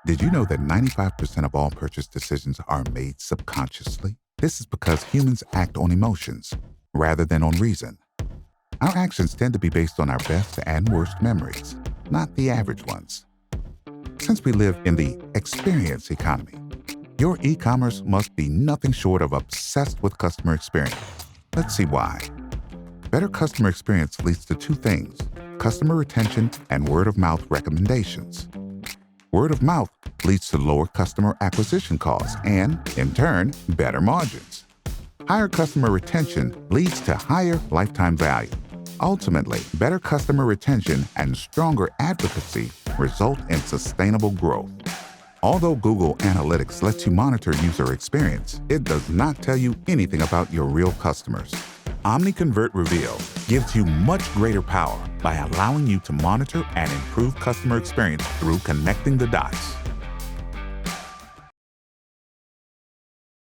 Did you know that 95% of all purchase decisions are made subconsciously? This is because humans act on emotions rather than on reason. Our actions tend to be based on our best and worst memories, not the average ones. Since we live in the experience economy, your e-commerce must be nothing short of obsessed with customer experience. Let's see why. Better customer experience leads to two things: customer retention and word-of-mouth recommendations. Word of mouth leads to lower customer acquisition costs and, in turn, better margins. Higher customer retention leads to higher lifetime value. Ultimately, better customer retention and stronger advocacy result in sustainable growth. Although Google Analytics lets you monitor user experience, it does not tell you anything about your real customers. Omniconvert Reveal gives you much greater power by allowing you to monitor and improve customer experience through connecting the dots.